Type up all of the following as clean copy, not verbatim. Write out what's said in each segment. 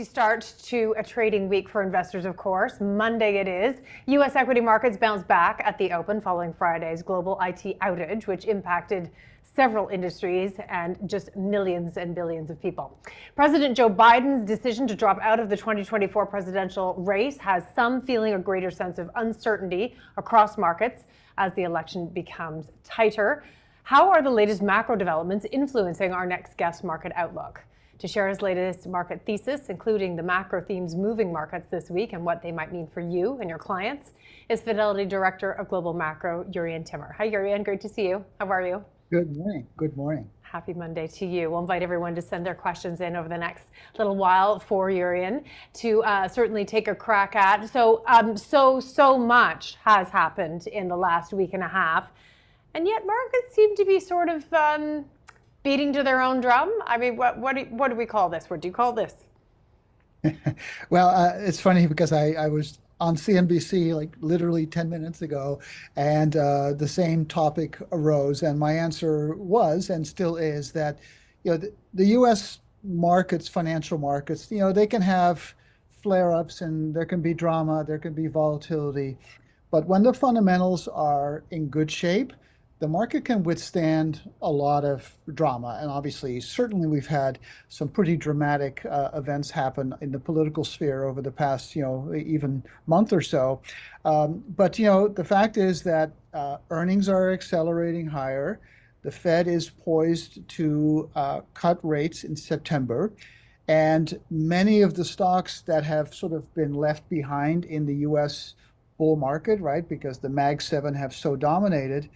easy start to a trading week for investors, of course. Monday it is. U.S. equity markets bounced back at the open following Friday's global IT outage, which impacted several industries and just millions and billions of people. President Joe Biden's decision to drop out of the 2024 presidential race has some feeling a greater sense of uncertainty across markets as the election becomes tighter. How are the latest macro developments influencing our next guest market outlook? To share his latest market thesis, including the macro themes moving markets this week and what they might mean for you and your clients, is Fidelity Director of Global Macro, Jurrien Timmer. Hi, Jurrien. Great to see you. How are you? Good morning. Good morning. Happy Monday to you. We'll invite everyone to send their questions in over the next little while for Jurrien to certainly take a crack at. So much has happened in the last week and a half, and yet markets seem to be sort of beating to their own drum. I mean, what do we call this? What do you call this? Well, it's funny because I was on CNBC like literally 10 minutes ago, and the same topic arose, and my answer was and still is that the U.S. markets, financial markets, they can have flare-ups and there can be drama, there can be volatility, but when the fundamentals are in good shape, the market can withstand a lot of drama. And obviously, certainly we've had some pretty dramatic events happen in the political sphere over the past, even month or so. But the fact is that earnings are accelerating higher. The Fed is poised to cut rates in September. And many of the stocks that have sort of been left behind in the U.S. bull market, right, because the Mag 7 have so dominated,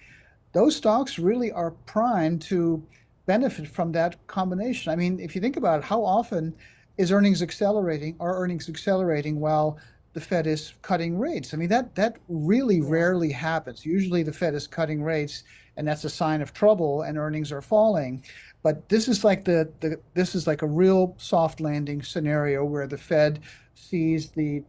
those stocks really are primed to benefit from that combination. I mean, if you think about it, how often is earnings accelerating? Are earnings accelerating while the Fed is cutting rates? I mean, that really rarely happens. Usually the Fed is cutting rates, and that's a sign of trouble, and earnings are falling. But this is like this is like a real soft landing scenario where the Fed sees the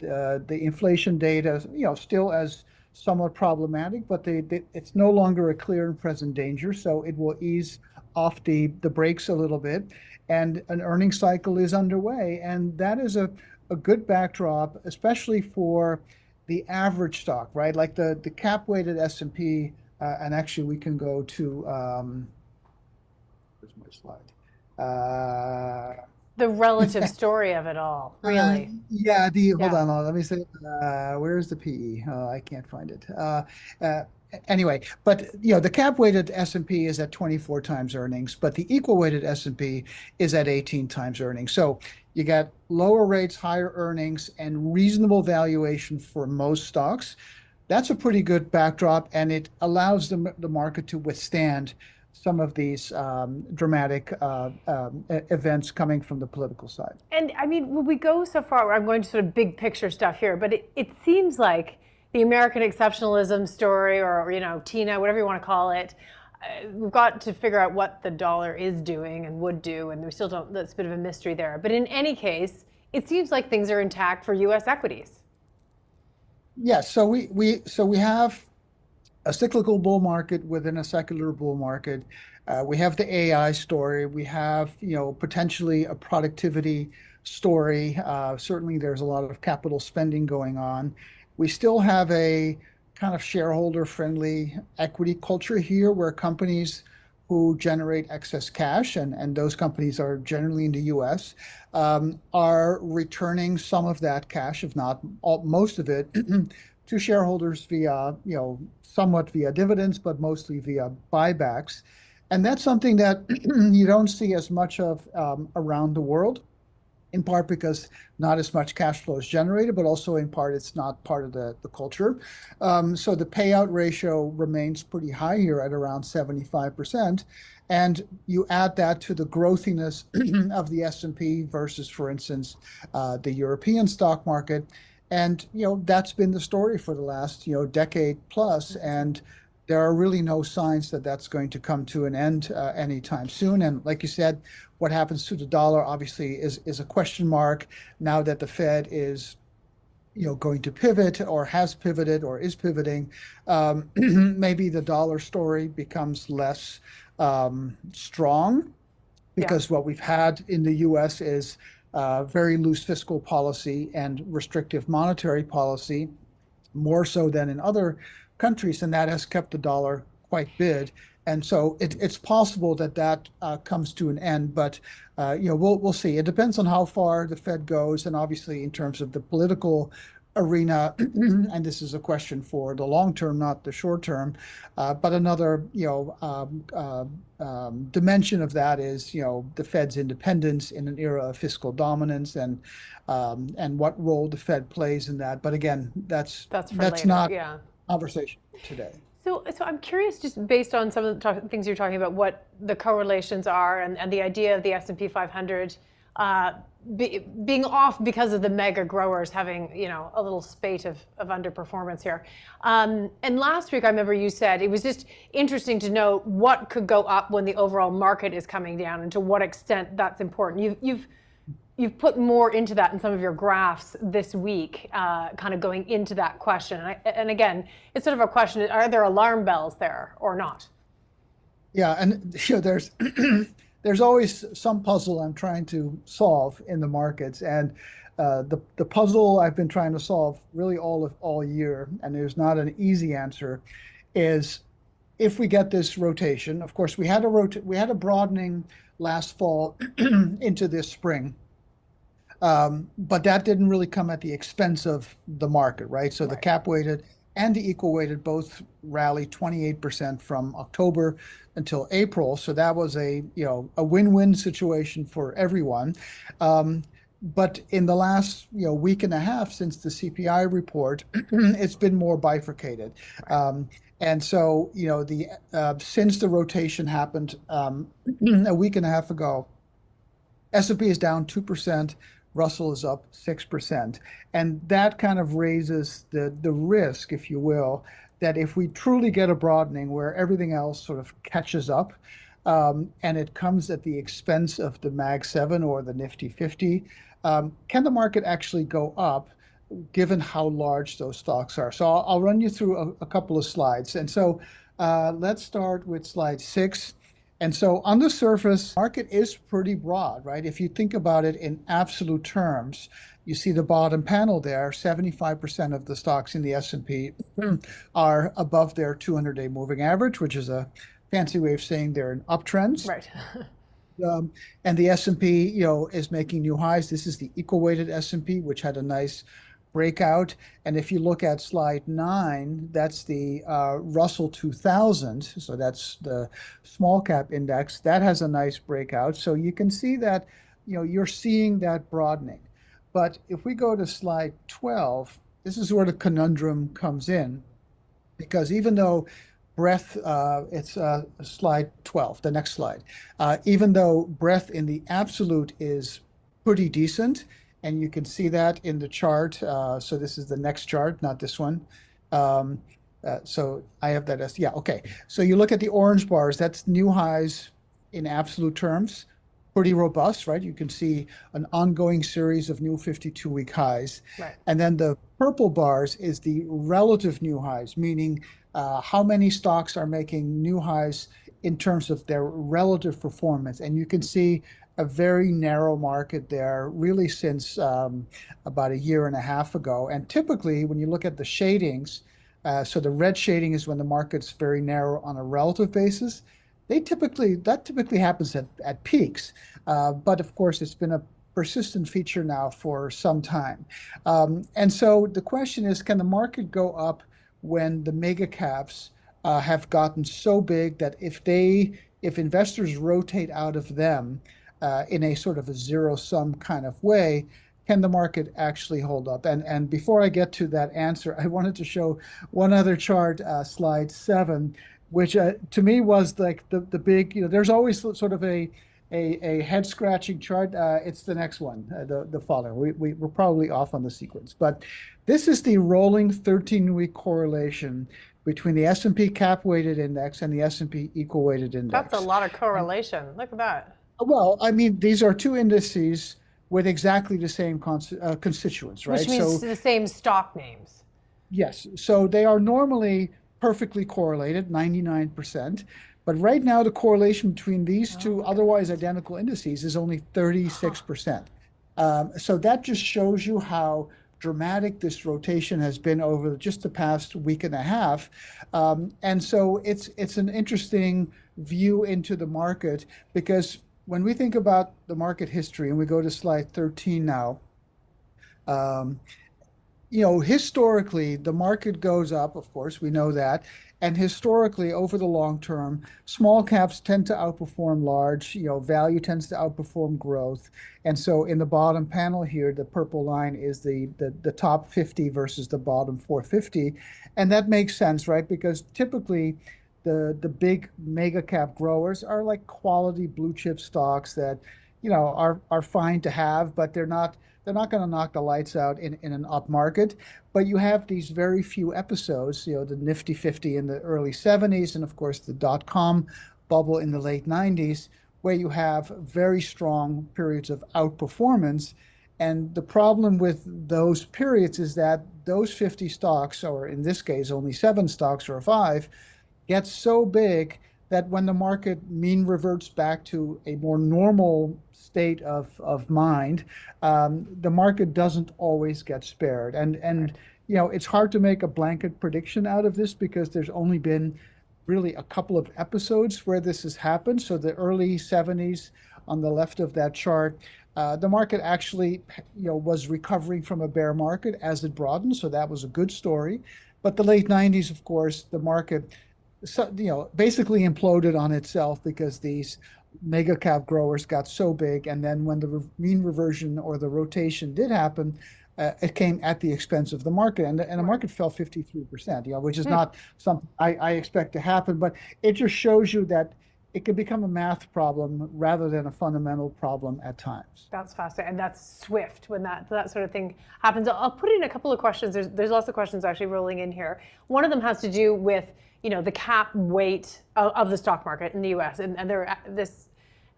inflation data, still as somewhat problematic, but it's no longer a clear and present danger, so it will ease off the brakes a little bit, and an earnings cycle is underway, and that is a good backdrop, especially for the average stock, right? Like the cap-weighted S&P, and actually we can go to, where's my slide? The relative story of it all, really. Hold on, let me say, where's the PE? I can't find it. Anyway, but the cap-weighted S&P is at 24 times earnings, but the equal-weighted S&P is at 18 times earnings. So you got lower rates, higher earnings, and reasonable valuation for most stocks. That's a pretty good backdrop, and it allows the market to withstand some of these dramatic events coming from the political side. And I mean, when we go so far, I'm going to sort of big picture stuff here, but it seems like the American exceptionalism story, or, TINA, whatever you want to call it, we've got to figure out what the dollar is doing and would do, and we still don't, that's a bit of a mystery there. But in any case, it seems like things are intact for U.S. equities. Yes, so we have a cyclical bull market within a secular bull market. We have the AI story. We have, potentially a productivity story. Certainly there's a lot of capital spending going on. We still have a kind of shareholder-friendly equity culture here where companies who generate excess cash, and those companies are generally in the U.S., are returning some of that cash, if not most of it, to shareholders via, somewhat via dividends, but mostly via buybacks. And that's something that you don't see as much of around the world, in part because not as much cash flow is generated, but also in part it's not part of the culture. So the payout ratio remains pretty high here at around 75%. And you add that to the growthiness of the S&P versus, for instance, the European stock market. And, that's been the story for the last, decade plus. And there are really no signs that that's going to come to an end anytime soon. And like you said, what happens to the dollar obviously is a question mark now that the Fed is, going to pivot or has pivoted or is pivoting. Maybe the dollar story becomes less strong because what we've had in the U.S. is very loose fiscal policy and restrictive monetary policy, more so than in other countries, and that has kept the dollar quite bid. And so it's possible that that comes to an end, but we'll see. It depends on how far the Fed goes, and obviously in terms of the political arena, and this is a question for the long term, not the short term. But another dimension of that is the Fed's independence in an era of fiscal dominance, and what role the Fed plays in that. But again, that's later, not yeah. Conversation today. So I'm curious, just based on some of the things you're talking about, what the correlations are, and the idea of the S&P 500 being off because of the mega growers having a little spate of underperformance here. And last week I remember you said it was just interesting to know what could go up when the overall market is coming down, and to what extent that's important. You've put more into that in some of your graphs this week, kind of going into that question. And again, it's sort of a question: are there alarm bells there or not? Yeah, and there's always some puzzle I'm trying to solve in the markets, and the puzzle I've been trying to solve really all year, and there's not an easy answer, is if we get this rotation. Of course, we had a broadening last fall into this spring. But that didn't really come at the expense of the market, right? So the cap weighted and the equal weighted both rallied 28% from October until April. So that was a win-win situation for everyone. But in the last week and a half since the CPI report, it's been more bifurcated. And so since the rotation happened a week and a half ago, S&P is down 2%. Russell is up 6%. And that kind of raises the risk, if you will, that if we truly get a broadening where everything else sort of catches up, and it comes at the expense of the Mag 7 or the Nifty 50, can the market actually go up given how large those stocks are? So I'll run you through a couple of slides. And so let's start with slide 6. And so on the surface, market is pretty broad, right? If you think about it in absolute terms, you see the bottom panel there, 75% of the stocks in the S&P are above their 200-day moving average, which is a fancy way of saying they're in uptrends. Right. And the S&P, is making new highs. This is the equal weighted S&P, which had a nice breakout. And if you look at slide 9, that's the Russell 2000. So that's the small cap index. That has a nice breakout. So you can see that, you're seeing that broadening. But if we go to slide 12, this is where the conundrum comes in, because even though breadth, it's slide 12, the next slide, even though breadth in the absolute is pretty decent, and you can see that in the chart. So this is the next chart, not this one. So I have that as, yeah, okay. So you look at the orange bars, that's new highs in absolute terms, pretty robust, right? You can see an ongoing series of new 52-week highs. Right. And then the purple bars is the relative new highs, meaning how many stocks are making new highs in terms of their relative performance. And you can see a very narrow market there, really since about a year and a half ago. And typically, when you look at the shadings, so the red shading is when the market's very narrow on a relative basis. That typically happens at peaks. But of course, it's been a persistent feature now for some time. And so the question is, can the market go up when the mega caps have gotten so big that if investors rotate out of them, in a sort of a zero-sum kind of way, can the market actually hold up? And before I get to that answer, I wanted to show one other chart, slide 7, which to me was like the big, there's always sort of a head-scratching chart. It's the next one, the following. We're probably off on the sequence. But this is the rolling 13-week correlation between the S&P cap-weighted index and the S&P equal-weighted index. That's a lot of correlation. Look at that. Well, I mean, these are two indices with exactly the same constituents, right? Which means the same stock names. Yes. So they are normally perfectly correlated, 99%. But right now, the correlation between these two otherwise identical indices is only 36%. So that just shows you how dramatic this rotation has been over just the past week and a half. And so it's an interesting view into the market because when we think about the market history, and we go to slide 13 now, um, historically, the market goes up, of course, we know that. And historically, over the long term, small caps tend to outperform large, value tends to outperform growth. And so in the bottom panel here, the purple line is the top 50 versus the bottom 450. And that makes sense, right? Because typically the big mega cap growers are like quality blue chip stocks that, are fine to have, but they're not going to knock the lights out in an up market. But you have these very few episodes, the Nifty 50 in the early 70s, and of course the dot-com bubble in the late 90s, where you have very strong periods of outperformance. And the problem with those periods is that those 50 stocks, or in this case, only 7 stocks or 5, gets so big that when the market mean reverts back to a more normal state of mind, the market doesn't always get spared. And it's hard to make a blanket prediction out of this because there's only been really a couple of episodes where this has happened. So the early 70s on the left of that chart, the market actually, was recovering from a bear market as it broadened. So that was a good story. But the late 90s, of course, the market basically imploded on itself because these mega cap growers got so big. And then when the mean reversion or the rotation did happen, it came at the expense of the market. And the market fell 53%, which is not something I expect to happen. But it just shows you that it can become a math problem rather than a fundamental problem at times. That's fascinating, and that's swift when that sort of thing happens. I'll put in a couple of questions. There's lots of questions actually rolling in here. One of them has to do with the cap weight of the stock market in the U.S. and this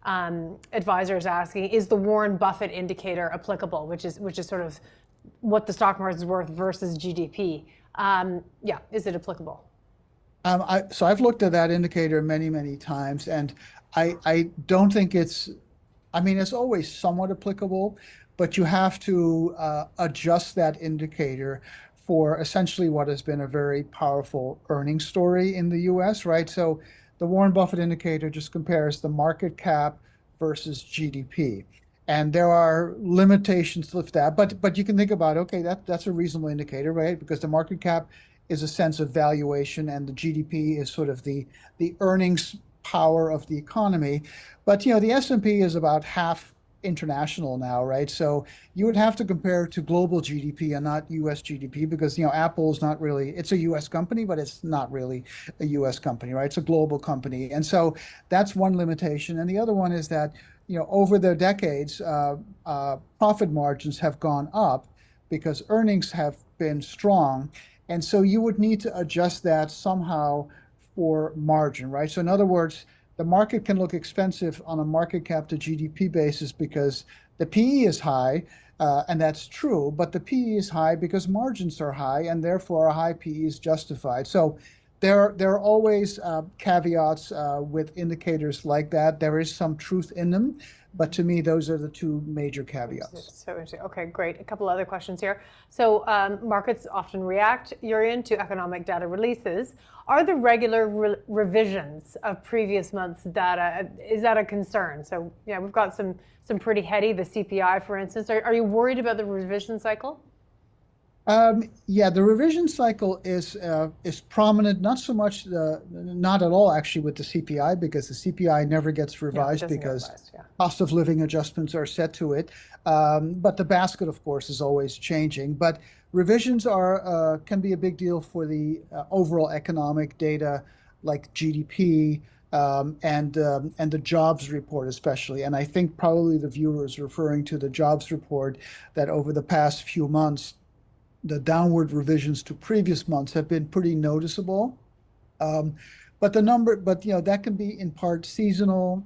advisor is asking, is the Warren Buffett indicator applicable, which is sort of what the stock market is worth versus GDP? Is it applicable? So I've looked at that indicator many, many times, and I don't think it's always somewhat applicable, but you have to adjust that indicator for essentially what has been a very powerful earnings story in the US, right? So the Warren Buffett indicator just compares the market cap versus GDP. And there are limitations with that, but you can think about, okay, that's a reasonable indicator, right? Because the market cap is a sense of valuation, and the GDP is sort of the earnings power of the economy. But the S&P is about half international now, right? So you would have to compare to global GDP and not US GDP because Apple is not really, it's a US company, but it's not really a US company, right? It's a global company. And so that's one limitation. And the other one is that over the decades, profit margins have gone up because earnings have been strong. And so you would need to adjust that somehow for margin, right? So in other words, the market can look expensive on a market cap to GDP basis because the PE is high, and that's true, but the PE is high because margins are high, and therefore a high PE is justified. So there are always caveats with indicators like that. There is some truth in them, but to me, those are the two major caveats. So interesting. Okay, great. A couple other questions here. So markets often react, Jurrien, to economic data releases. Are the regular revisions of previous months' data, is that a concern? So we've got some pretty heady, the CPI, for instance. Are you worried about the revision cycle? The revision cycle is prominent, not so much not at all actually with the CPI, because the CPI never gets revised because cost of living adjustments are set to it. But the basket, of course, is always changing. But revisions can be a big deal for the overall economic data like GDP and the jobs report especially. And I think probably the viewer is referring to the jobs report that over the past few months, the downward revisions to previous months have been pretty noticeable. But that can be in part seasonal.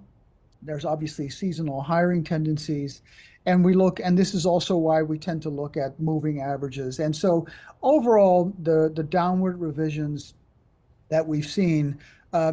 There's obviously seasonal hiring tendencies. And this is also why we tend to look at moving averages. And so overall, the downward revisions that we've seen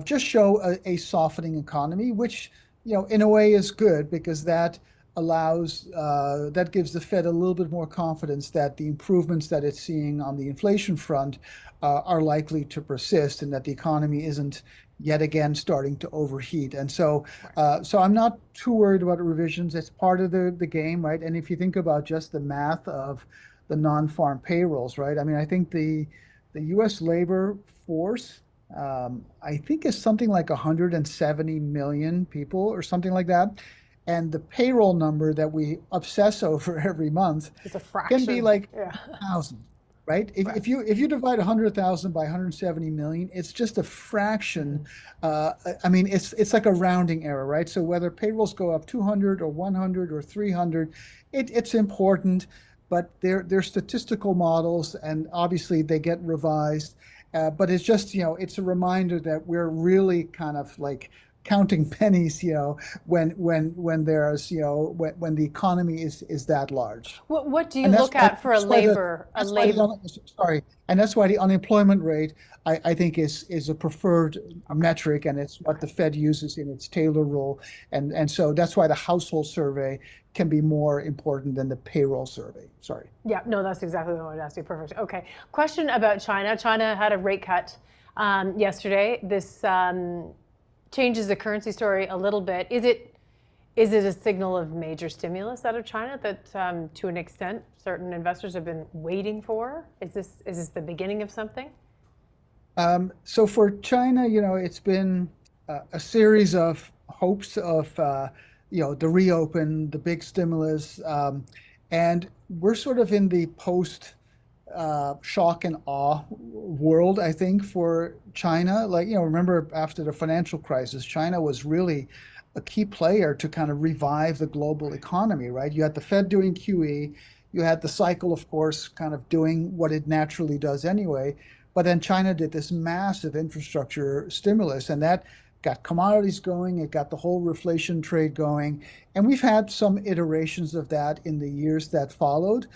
just show a softening economy, which, in a way is good because that that gives the Fed a little bit more confidence that the improvements that it's seeing on the inflation front are likely to persist, and that the economy isn't yet again starting to overheat. And so I'm not too worried about revisions. It's part of the game, right? And if you think about just the math of the non-farm payrolls, right? I mean, I think the U.S. labor force, I think is something like 170 million people or something like that. And the payroll number that we obsess over every month It's a can be fraction. like Yeah. 1,000, right? If, Right. if you divide 100,000 by 170 million, it's just a fraction. I mean, it's like a rounding error, right? So whether payrolls go up 200 or 100 or 300, it's important, but they're statistical models, and obviously they get revised. But it's just, it's a reminder that we're really kind of like counting pennies, when there's, when the economy is that large. What do you And look at for a that's why sorry, and that's why the unemployment rate, I think, is a preferred Okay. metric, and it's what Okay. the Fed uses in its Taylor rule, and so that's why the household survey can be more important than the payroll survey. Sorry. Yeah, no, that's exactly what I wanted to ask you. Perfect. Okay. Question about China. China had a rate cut yesterday. This changes the currency story a little bit. Is it a signal of major stimulus out of China that, to an extent, certain investors have been waiting for? Is this the beginning of something? So for China, it's been a series of hopes of, the reopen, the big stimulus, and we're sort of in the post shock and awe world, I think, for China. Like, remember after the financial crisis, China was really a key player to kind of revive the global economy, right? You had the Fed doing QE, you had the cycle, of course, kind of doing what it naturally does anyway. But then China did this massive infrastructure stimulus, and that got commodities going, it got the whole reflation trade going. And we've had some iterations of that in the years that followed.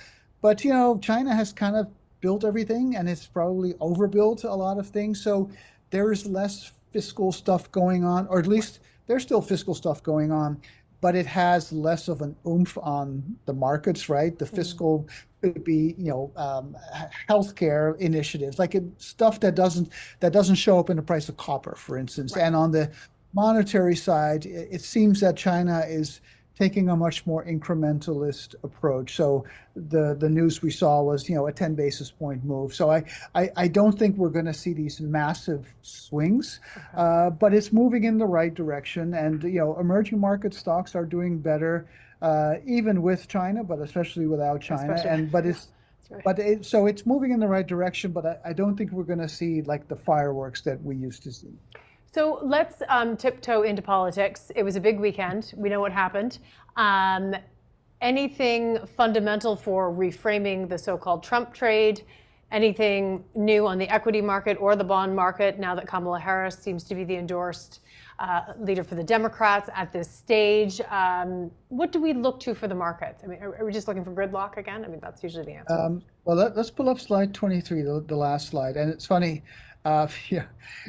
But China has kind of built everything, and it's probably overbuilt a lot of things. So there is less fiscal stuff going on, or at least there's still fiscal stuff going on, but it has less of an oomph on the markets, right? The fiscal could be, healthcare initiatives, like stuff that doesn't show up in the price of copper, for instance. Right. And on the monetary side, it seems that China is taking a much more incrementalist approach. So the news we saw was, a 10 basis point move. So I don't think we're going to see these massive swings, but it's moving in the right direction. And, emerging market stocks are doing better, even with China, but especially without China. Especially, And but yeah, it's that's right. but so it's moving in the right direction, but I don't think we're going to see like the fireworks that we used to see. So let's tiptoe into politics. It was a big weekend. We know what happened. Um, Anything fundamental for reframing the so-called Trump trade? Anything new on the equity market or the bond market now that Kamala Harris seems to be the endorsed leader for the Democrats at this stage? What do we look to for the markets? I mean, are we just looking for gridlock again? I mean, that's usually the answer. Well, let's pull up slide 23, the last slide. And it's funny, yeah,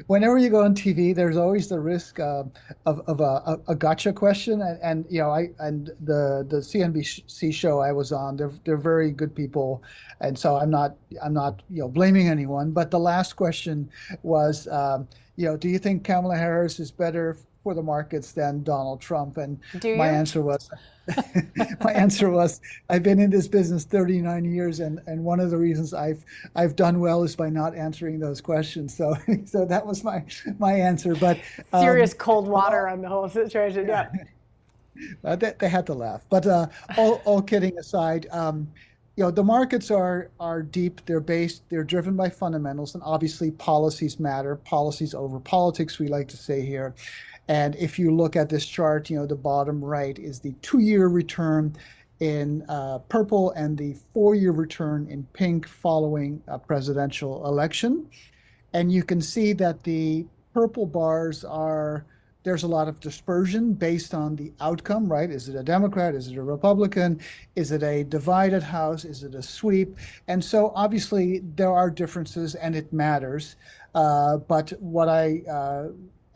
whenever you go on TV, there's always the risk of a gotcha question. And the CNBC show I was on, they're very good people, and so I'm not blaming anyone. But the last question was, do you think Kamala Harris is better for the markets than Donald Trump? And Do my you? answer was, my answer was, I've been in this business 39 years, and one of the reasons I've done well is by not answering those questions. So so that was my answer. But Serious cold but water on the whole situation. yeah, Yeah. they had to laugh. But all kidding aside, the markets are deep. They're driven by fundamentals, and obviously policies matter. Policies over politics, we like to say here. And if you look at this chart, the bottom right is the 2-year return in purple and the 4-year return in pink following a presidential election. And you can see that the purple bars there's a lot of dispersion based on the outcome, right? Is it a Democrat? Is it a Republican? Is it a divided House? Is it a sweep? And so obviously there are differences, and it matters. But what I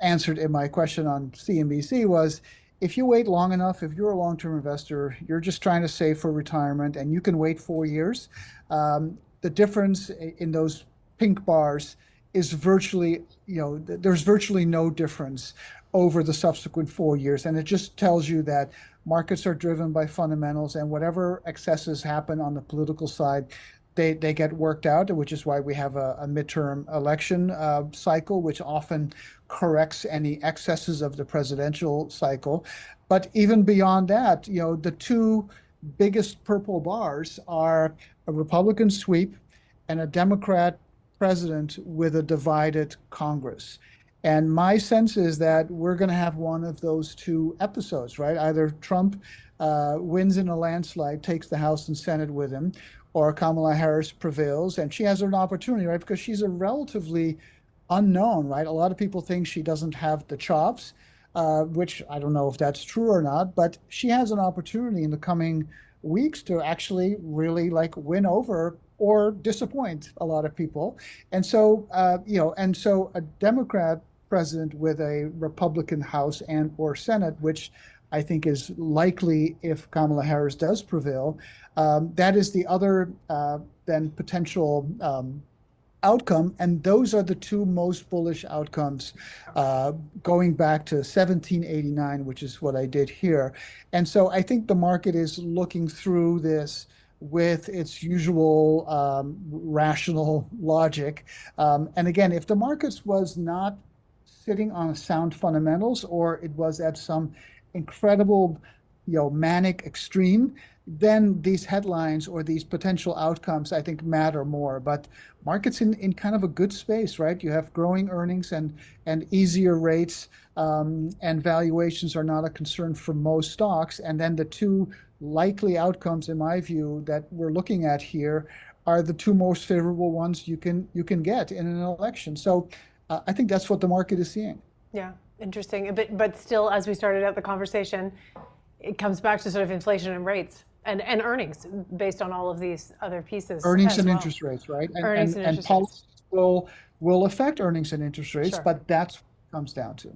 answered in my question on CNBC was, if you wait long enough, if you're a long-term investor, you're just trying to save for retirement and you can wait 4 years, the difference in those pink bars is virtually, there's virtually no difference over the subsequent 4 years. And it just tells you that markets are driven by fundamentals, and whatever excesses happen on the political side, they get worked out, which is why we have a midterm election cycle, which often corrects any excesses of the presidential cycle. But even beyond that, the two biggest purple bars are a Republican sweep and a Democrat president with a divided Congress. And my sense is that we're going to have one of those two episodes, right? Either Trump wins in a landslide, takes the House and Senate with him, or Kamala Harris prevails, and she has an opportunity, right? Because she's a relatively unknown, right? A lot of people think she doesn't have the chops, which I don't know if that's true or not, but she has an opportunity in the coming weeks to actually really like win over or disappoint a lot of people. And so, a Democrat president with a Republican House and or Senate, which I think is likely if Kamala Harris does prevail, that is the other then potential outcome. And those are the two most bullish outcomes going back to 1789, which is what I did here. And so I think the market is looking through this with its usual rational logic. And again, if the markets was not sitting on sound fundamentals, or it was at some incredible, manic extreme, then these headlines or these potential outcomes, I think, matter more. But markets in kind of a good space, right? You have growing earnings and easier rates, and valuations are not a concern for most stocks. And then the two likely outcomes, in my view, that we're looking at here are the two most favorable ones you can get in an election. So I think that's what the market is seeing. Yeah, interesting. But still, as we started out the conversation, it comes back to sort of inflation and rates and earnings based on all of these other pieces. Earnings and interest rates, right? And policies will affect earnings and interest rates, sure. But that's what it comes down to.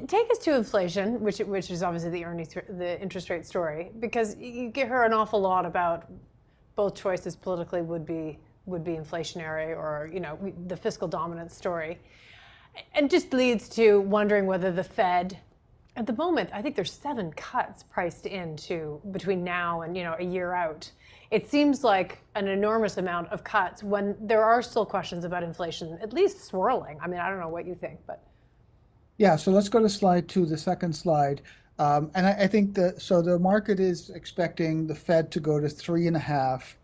Take us to inflation, which is obviously the interest rate story, because you get her an awful lot about both choices politically would be inflationary, or the fiscal dominance story, and just leads to wondering whether the Fed, at the moment, I think there's 7 cuts priced into between now and a year out. It seems like an enormous amount of cuts when there are still questions about inflation, at least swirling. I mean, I don't know what you think, but. Yeah, so let's go to slide 2, the second slide. And I think the market is expecting the Fed to go to 3.5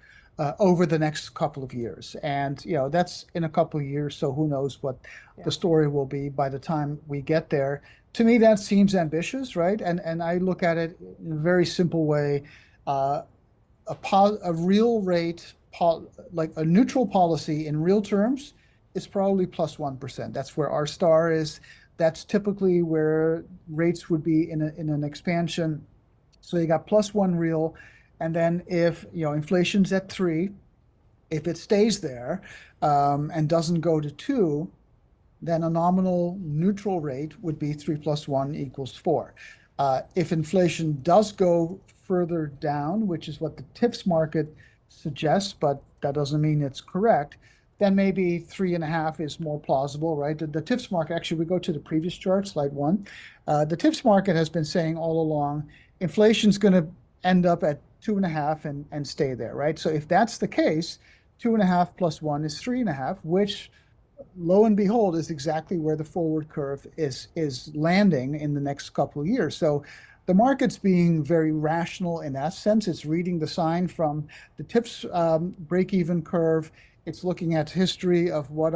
over the next couple of years. And, that's in a couple of years, so who knows what the story will be by the time we get there. To me, that seems ambitious, right? And I look at it in a very simple way. A real rate, like a neutral policy in real terms, is probably plus 1%. That's where our star is. That's typically where rates would be in an expansion. So you got plus 1 real, and then if inflation's at 3, if it stays there and doesn't go to 2, then a nominal neutral rate would be 3 plus 1 equals 4. If inflation does go further down, which is what the TIPS market suggests, but that doesn't mean it's correct, then maybe 3.5 is more plausible, right? The TIPS market, actually, we go to the previous chart, slide 1. The TIPS market has been saying all along, inflation's going to end up at 2.5 and stay there, right? So if that's the case, 2.5 plus 1 is 3.5, which, lo and behold, is exactly where the forward curve is landing in the next couple of years. So the market's being very rational in that sense. It's reading the sign from the TIPS break-even curve. It's looking at history of what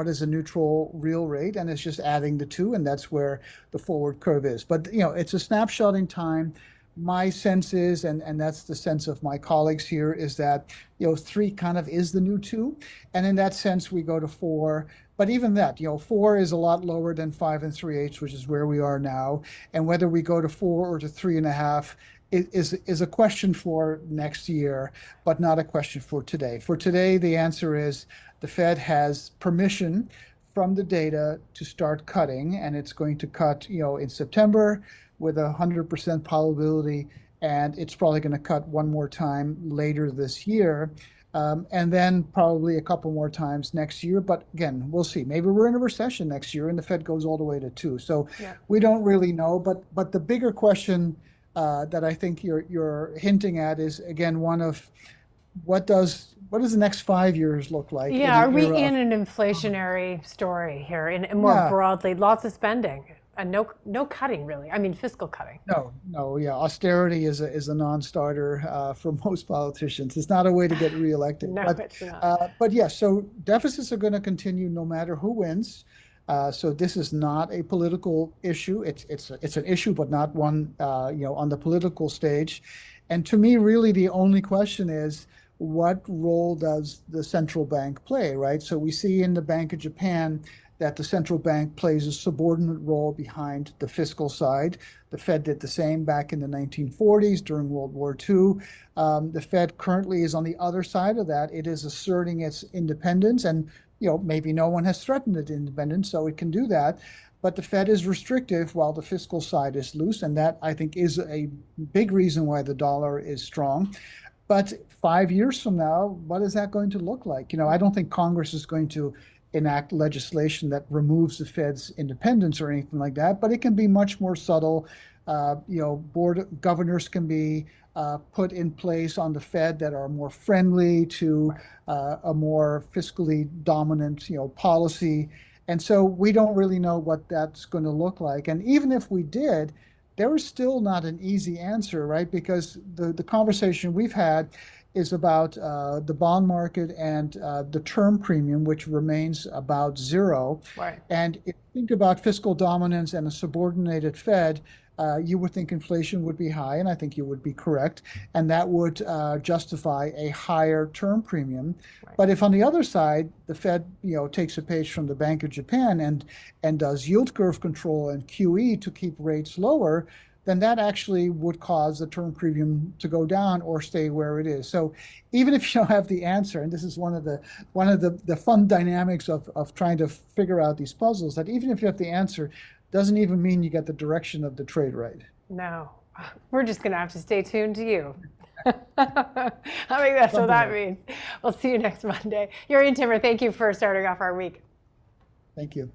is a neutral real rate, and it's just adding the two, and that's where the forward curve is. But it's a snapshot in time. My sense is, and that's the sense of my colleagues here, is that 3 kind of is the new 2, and in that sense we go to 4. But even that, 4 is a lot lower than 5 3/8, which is where we are now. And whether we go to 4 or to 3.5 is a question for next year, but not a question for today. For today, the answer is the Fed has permission from the data to start cutting, and it's going to cut, in September with 100% probability, and it's probably going to cut one more time later this year. And then probably a couple more times next year. But again, we'll see. Maybe we're in a recession next year and the Fed goes all the way to 2. So we don't really know. But the bigger question that I think you're hinting at is, again, one of what does the next 5 years look like? Yeah, are we in an inflationary story here? And more broadly, lots of spending. And no cutting, really. I mean, fiscal cutting. No, yeah. Austerity is a non-starter for most politicians. It's not a way to get reelected. No, it's not. But yes, so deficits are going to continue no matter who wins. So this is not a political issue. It's an issue, but not one on the political stage. And to me, really, the only question is, what role does the central bank play, right? So we see in the Bank of Japan that the central bank plays a subordinate role behind the fiscal side. The Fed did the same back in the 1940s during World War II. The Fed currently is on the other side of that. It is asserting its independence, and maybe no one has threatened its independence, so it can do that. But the Fed is restrictive while the fiscal side is loose, and that, I think, is a big reason why the dollar is strong. But 5 years from now, what is that going to look like? I don't think Congress is going to enact legislation that removes the Fed's independence or anything like that, but it can be much more subtle. Board governors can be put in place on the Fed that are more friendly to a more fiscally dominant, policy. And so we don't really know what that's going to look like. And even if we did, there is still not an easy answer, right? Because the conversation we've had is about the bond market and the term premium, which remains about 0. Right. And if you think about fiscal dominance and a subordinated Fed, you would think inflation would be high, and I think you would be correct, and that would justify a higher term premium. Right. But if on the other side, the Fed, takes a page from the Bank of Japan and does yield curve control and QE to keep rates lower, then that actually would cause the term premium to go down or stay where it is. So even if you don't have the answer, and this is one of the fun dynamics of trying to figure out these puzzles, that even if you have the answer, doesn't even mean you get the direction of the trade right. No, we're just going to have to stay tuned to you. I think that's what that means. We'll see you next Monday. Jurrien Timmer, thank you for starting off our week. Thank you.